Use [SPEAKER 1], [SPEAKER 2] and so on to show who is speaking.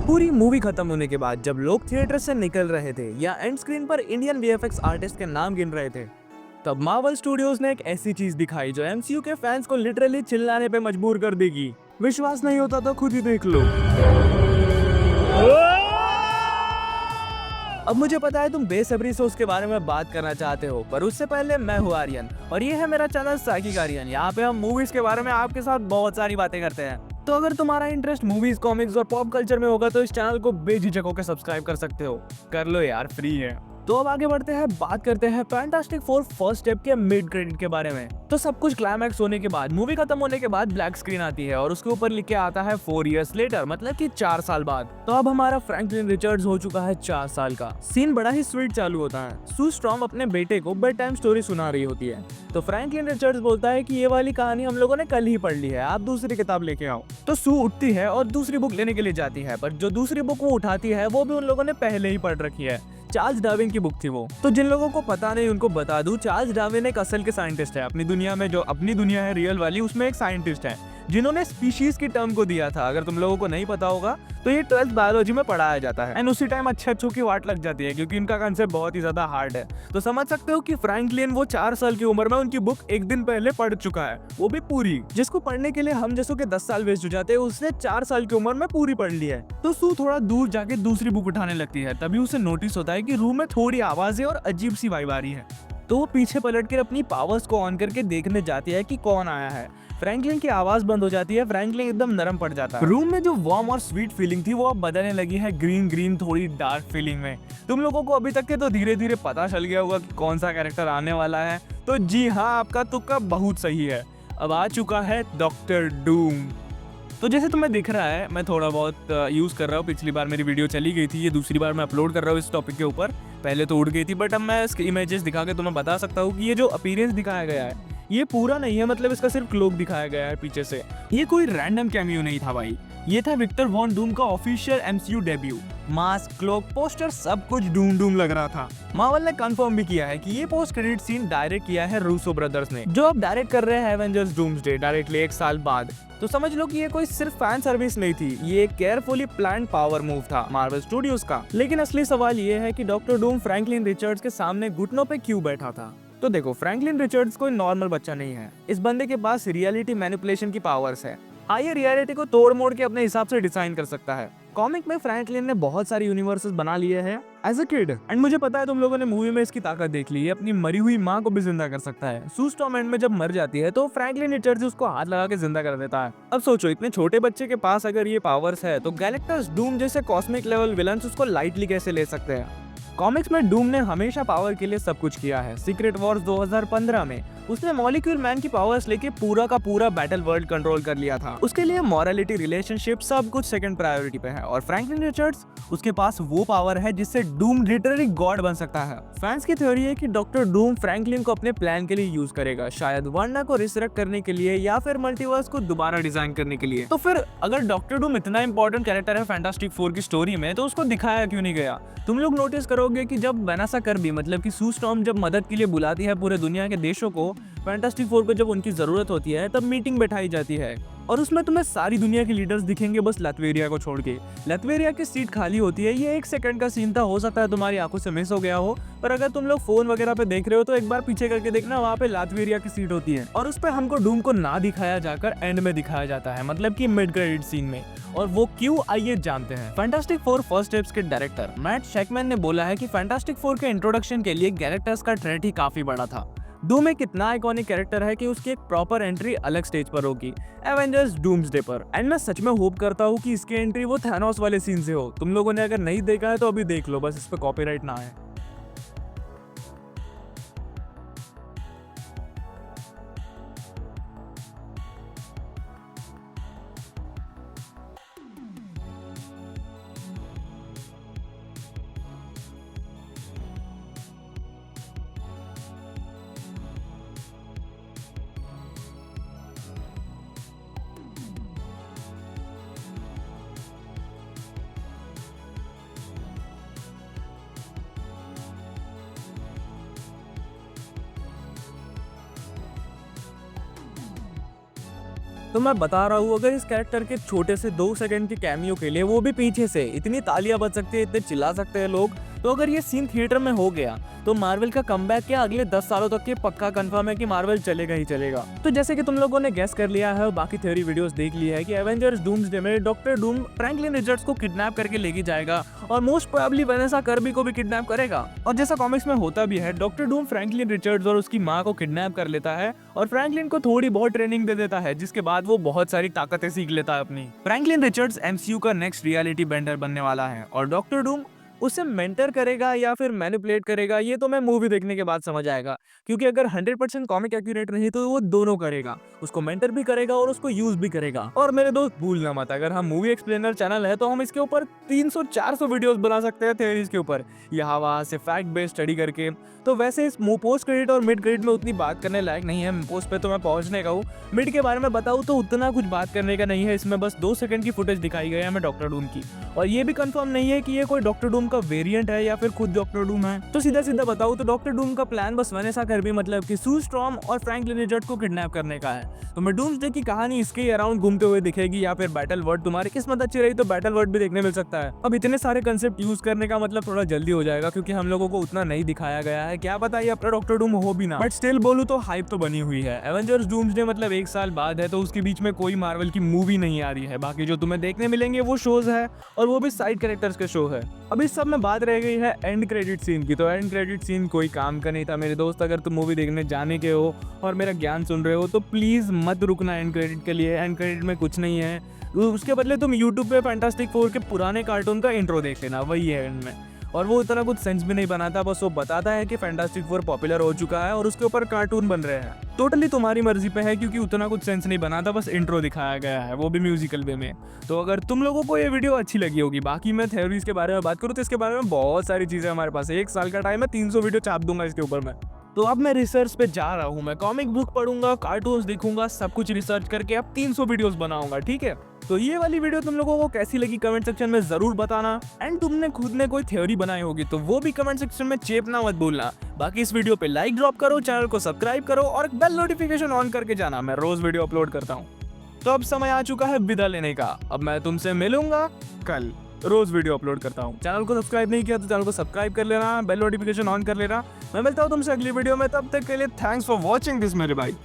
[SPEAKER 1] पूरी मूवी खत्म होने के बाद जब लोग थिएटर से निकल रहे थे या एंड स्क्रीन पर इंडियन वीएफएक्स आर्टिस्ट के नाम गिन रहे थे, तब मार्वल स्टूडियोज ने एक ऐसी चीज दिखाई जो एमसीयू के फैंस को लिटरली चिल्लाने पे मजबूर कर देगी। विश्वास नहीं होता तो खुद ही देख लो। अब मुझे पता है तुम बेसब्री से उसके बारे में बात करना चाहते हो, पर उससे पहले मैं हूँ आर्यन और ये है मेरा चैनल साइकिक आर्यन। यहाँ पे हम मूवीज के बारे में आपके साथ बहुत सारी बातें करते हैं। तो अगर तुम्हारा इंटरेस्ट मूवीज, कॉमिक्स और पॉप कल्चर में होगा तो इस चैनल को बेझिझक होकर सब्सक्राइब कर सकते हो। कर लो यार, फ्री है। तो अब आगे बढ़ते हैं, बात करते हैं फैंटास्टिक फोर फर्स्ट स्टेप के मिड क्रेडिट के बारे में। तो सब कुछ क्लाइमैक्स होने के बाद, मूवी खत्म होने के बाद ब्लैक स्क्रीन आती है और उसके ऊपर लिख के आता है 4 years later, मतलब कि 4 साल बाद। तो अब हमारा फ्रैंकलिन रिचर्ड्स हो चुका है 4 साल का। सीन बड़ा ही स्वीट चालू होता है। सू स्ट्रॉम अपने बेटे को बेड टाइम स्टोरी सुना रही होती है। तो फ्रैंकलिन रिचर्ड्स बोलता है कि ये वाली कहानी हम लोगों ने कल ही पढ़ ली है, आप दूसरी किताब लेके आओ। तो सू उठती है और दूसरी बुक लेने के लिए जाती है, पर जो दूसरी बुक वो उठाती है वो भी उन लोगों ने पहले ही पढ़ रखी है। चार्ल्स डार्विन की बुक थी वो। तो जिन लोगों को पता नहीं उनको बता दूं, चार्ल्स डार्विन एक असल के साइंटिस्ट है। अपनी दुनिया में, जो अपनी दुनिया है रियल वाली, उसमें एक साइंटिस्ट है जिन्होंने स्पीशीज की टर्म को दिया था। अगर तुम लोगों को नहीं पता होगा तो ये 12th बायोलॉजी में पढ़ाया जाता है। एंड उसी टाइम अच्छों की वाट लग जाती है क्योंकि इनका कंसेप्ट बहुत ही ज्यादा हार्ड है। तो समझ सकते हो कि फ्रैंकलिन वो 4 साल की उम्र में उनकी बुक एक दिन पहले पढ़ चुका है, वो भी पूरी। जिसको पढ़ने के लिए हम जैसों के 10 साल वेस्ट हो जाते हैं, उसने 4 साल की उम्र में पूरी पढ़ ली है। तो सू थोड़ा दूर जाके दूसरी बुक उठाने लगती है, तभी उसे नोटिस होता है कि रूम में थोड़ी आवाजें और अजीब सी वाइब आ रही है। तो वो पीछे पलट कर अपनी पावर्स को ऑन करके देखने जाती है कि कौन आया है। फ्रैंकलिन की आवाज बंद हो जाती है, फ्रैंकलिन एकदम नरम पड़ जाता है। रूम में जो वार्म और स्वीट फीलिंग थी वो अब बदलने लगी है ग्रीन थोड़ी डार्क फीलिंग में। तुम लोगों को अभी तक के तो धीरे धीरे पता चल गया होगा कि कौन सा कैरेक्टर आने वाला है। तो जी हाँ, आपका तुक्का बहुत सही है। अब आ चुका है डॉक्टर डूम। तो जैसे तुम्हें दिख रहा है, मैं थोड़ा बहुत यूज कर रहा हूँ। पिछली बार मेरी वीडियो चली गई थी, ये दूसरी बार मैं अपलोड कर रहा हूँ इस टॉपिक के ऊपर। पहले तो उड़ गई थी, बट अब मैं इसके इमेजेस दिखा के तुम्हें बता सकता हूँ कि ये जो अपीयरेंस दिखाया गया है ये पूरा नहीं है, मतलब इसका सिर्फ क्लोक दिखाया गया है पीछे से। ये कोई रैंडम कैमियो नहीं था भाई, ये था विक्टर वॉन डूम का official MCU debut. Mask, cloak, poster, सब कुछ डूम लग रहा था। मार्वल ने कंफर्म भी किया है कि ये पोस्ट क्रेडिट सीन डायरेक्ट किया है रूसो ब्रदर्स ने, जो अब डायरेक्ट कर रहे हैं एवेंजर्स डूम्सडे डायरेक्टली 1 साल बाद। तो समझ लो कि ये कोई सिर्फ फैन सर्विस नहीं थी, ये एक केयरफुली प्लान्ड पावर मूव था मार्वल स्टूडियोज का। लेकिन असली सवाल ये है कि डॉक्टर डूम फ्रैंकलिन रिचर्ड्स के सामने घुटनों पे क्यों बैठा था। तो देखो, फ्रैंकलिन रिचर्ड्स कोई नॉर्मल बच्चा नहीं है। इस बंदे के पास रियलिटी मैनिपुलेशन की पावर्स है। ये रियलिटी को तोड़ मोड़ के अपने हिसाब से डिजाइन कर सकता है। कॉमिक में फ्रैंकलिन ने बहुत सारे यूनिवर्सेस बना लिए हैं एज अ किड, एंड मुझे पता है तुम लोगों ने मूवी में इसकी ताकत देख ली है। अपनी मरी हुई माँ को भी जिंदा कर सकता है। सू स्टॉर्म एंड में जब मर जाती है तो फ्रैंकलिन रिचर्ड्स उसको हाथ लगा के जिंदा कर देता है। अब सोचो, इतने छोटे बच्चे के पास अगर ये पावर्स है तो गैलेक्टस, डूम जैसे कॉस्मिक लेवल विलन्स उसको लाइटली कैसे ले सकते हैं। कॉमिक्स में डूम ने हमेशा पावर के लिए सब कुछ किया है। सीक्रेट वॉर्स 2015 में उसने मॉलिक्यूल मैन की पावर्स लेके पूरा का पूरा बैटल वर्ल्ड कंट्रोल कर लिया था। उसके लिए मॉरलिटी, रिलेशनशिप, सब कुछ सेकंड प्रायोरिटी पे है। और फ्रैंकलिन रिचर्ड्स, उसके पास वो पावर है जिससे डूम लिटरली गॉड बन सकता है। फैंस की थ्योरी है कि डॉक्टर डूम फ्रैंकलिन को अपने प्लान के लिए यूज करेगा, शायद वांडा को रिसरेक्ट करने के लिए या फिर मल्टीवर्स को दोबारा डिजाइन करने के लिए। तो फिर अगर डॉक्टर डूम इतना इंपॉर्टेंट कैरेक्टर है फैंटास्टिक फोर की स्टोरी में, तो उसको दिखाया क्यों नहीं गया। तुम लोग नोटिस करोगे कि जब वेनेसा कर्बी, मतलब कि सू स्टॉर्म जब मदद के लिए बुलाती है पूरे दुनिया के देशों को, फैंटास्टिक फोर को जब उनकी जरूरत होती है तब मीटिंग बैठाई जाती है और उसमें तुम्हें सारी दुनिया के लीडर्स दिखेंगे, बस लैटवेरिया को छोड़ के। लैटवेरिया की सीट खाली होती है। ये 1 सेकंड का सीन था, हो सकता है तुम्हारी आंखों से मिस हो गया हो, पर अगर तुम लोग फोन वगैरह पे देख रहे हो तो एक बार पीछे करके देखना, वहाँ पे लैटवेरिया की सीट होती है और उस पर हमको डूम को ना दिखाया जाकर एंड में दिखाया जाता है, मतलब कि मिड क्रेडिट सीन में। और वो क्यों, आइए जानते हैं। फैंटास्टिक फोर फर्स्ट स्टेप्स के डायरेक्टर मैट शेकमैन ने बोला है कि फैंटास्टिक फोर के इंट्रोडक्शन के लिए गैलेक्टस का थ्रेट ही काफी बड़ा था। डूम एक इतना आइकॉनिक कैरेक्टर है कि उसकी एक प्रॉपर एंट्री अलग स्टेज पर होगी, एवेंजर्स डूम्सडे पर। एंड मैं सच में होप करता हूँ कि इसकी एंट्री वो थैनोस वाले सीन से हो। तुम लोगों ने अगर नहीं देखा है तो अभी देख लो, बस इस पे कॉपीराइट ना आए। तो मैं बता रहा हूँ, अगर इस कैरेक्टर के छोटे से 2 सेकंड के कैमियो के लिए वो भी पीछे से इतनी तालियां बज सकती है, इतने चिल्ला सकते हैं लोग, तो अगर ये सीन थिएटर में हो गया तो मार्वल का कमबैक क्या अगले 10 सालों तक के पक्का कंफर्म है कि मार्वल चलेगा ही चलेगा। तो जैसे कि तुम लोगों ने गेस कर लिया है और बाकी थ्योरी वीडियोस देख ली है कि एवेंजर्स डूम्सडे में डॉक्टर डूम फ्रैंकलिन रिचर्ड्स को किडनैप करके लेके जाएगा और मोस्ट प्रोबेबली वनेसा कर्बी को भी किडनैप करेगा। और जैसा कॉमिक्स में होता भी है, डॉक्टर डूम फ्रैंकलिन रिचर्ड्स और उसकी माँ को किडनैप कर लेता है और फ्रैंकलिन को थोड़ी बहुत ट्रेनिंग दे देता है, जिसके बाद वो बहुत सारी ताकतें सीख लेता है अपनी। फ्रैंकलिन रिचर्ड्स एमसीयू का नेक्स्ट रियलिटी बेंडर बनने वाला है और डॉक्टर डूम उसे मेंटर करेगा या फिर मैनिपुलेट करेगा, ये तो मैं मूवी देखने के बाद समझ आएगा, क्योंकि अगर 100% कॉमिक एक्यूरेट नहीं तो वो दोनों करेगा, उसको मेंटर भी करेगा और उसको यूज भी करेगा। और मेरे दोस्त भूलना मत, अगर हम मूवी एक्सप्लेनर चैनल है तो हम इसके ऊपर 300-400 वीडियोस बना सकते हैं थ्योरीज के ऊपर, यहाँ वहाँ से फैक्ट बेस्ड स्टडी करके। तो वैसे इस पोस्ट क्रेडिट और मिड क्रेडिट में उतनी बात करने लायक नहीं है, पोस्ट पे तो मैं पहुंचने का हूँ। मिड के बारे में बताऊँ तो उतना कुछ बात करने का नहीं है, इसमें बस 2 सेकंड की फुटेज दिखाई गई है हमें डॉक्टर डूम की, और ये भी कंफर्म नहीं है कि ये कोई डॉक्टर डूम का वेरिएंट है या फिर खुद डॉक्टर डूम है। तो सीधा सीधा बताऊँ तो डॉक्टर डूम का प्लान बस वनेसा कर्बी मतलब कि सू स्ट्रॉम और फ्रैंकलिन रिचर्ड्स को किडनैप करने का है। तो मैं डूम्सडे की कहानी इसके अराउंड घूमते हुए दिखेगी, या फिर बैटल वर्ल्ड, तुम्हारी किस्मत अच्छी रही तो बैटल वर्ल्ड भी देखने मिल सकता है। अब इतने सारे कंसेप्ट यूज करने का मतलब थोड़ा जल्दी हो जाएगा, क्योंकि हम लोगों को उतना नहीं दिखाया गया है, क्या पता ये अपना डॉक्टर डूम हो भी ना, बट स्टिल बोलूं तो हाइप तो बनी हुई है। एवेंजर्स डूम्सडे मतलब 1 साल बाद है, तो उसके बीच में कोई मार्वल की मूवी नहीं आ रही है, बाकी जो तुम्हें देखने मिलेंगे वो शोज है, और वो भी साइड कैरेक्टर्स के शो है। अब इस सब में बात रह गई है एंड क्रेडिट सीन की, तो एंड क्रेडिट सीन कोई काम का नहीं था मेरे दोस्त। अगर तुम मूवी देखने जाने के हो और मेरा ज्ञान सुन रहे हो तो प्लीज मत रुकना एंड क्रेडिट के लिए, एंड क्रेडिट में कुछ नहीं है, उसके बदले तुम यूट्यूब पे फैंटास्टिक फोर के पुराने कार्टून का इंट्रो देख लेना, वही है एंड में। और वो उतना कुछ सेंस भी नहीं बनाता, बस वो बताता है कि फैंटास्टिक फोर पॉपुलर हो चुका है और उसके ऊपर कार्टून बन रहे हैं। टोटली तुम्हारी मर्जी पे है, क्योंकि उतना कुछ सेंस नहीं बनाता, बस इंट्रो दिखाया गया है, वो भी म्यूजिकल वे में। तो अगर तुम लोगों को ये वीडियो अच्छी लगी होगी, बाकी मैं थ्योरीज के बारे में बात करूँ तो इसके बारे में बहुत सारी चीजें हमारे पास है, 1 साल का टाइम है, 300 वीडियो छाप दूंगा इसके ऊपर मैं। तो अब मैं रिसर्च पे जा रहा हूँ, मैं कॉमिक बुक पढ़ूंगा, कार्टून्स देखूंगा, सब कुछ रिसर्च करके अब 300 वीडियोस बनाऊंगा, ठीक है। तो ये वाली वीडियो तुम लोगों को कैसी लगी कमेंट सेक्शन में जरूर बताना, एंड तुमने खुद ने कोई थ्योरी बनाई होगी तो वो भी कमेंट सेक्शन में चेपना मत भूलना। बाकी इस वीडियो पे लाइक ड्रॉप करो, चैनल को सब्सक्राइब करो और बेल नोटिफिकेशन ऑन करके जाना, मैं रोज वीडियो अपलोड करता हूँ। तो अब समय आ चुका है विदा लेने का, अब मैं तुमसे मिलूंगा कल, रोज वीडियो अपलोड करता हूँ। चैनल को सब्सक्राइब नहीं किया तो चैनल को सब्सक्राइब कर लेना, बेल नोटिफिकेशन ऑन कर लेना। मैं मिलता हूँ तुमसे अगली वीडियो में, तब तक के लिए थैंक्स फॉर वॉचिंग दिस मेरे भाई।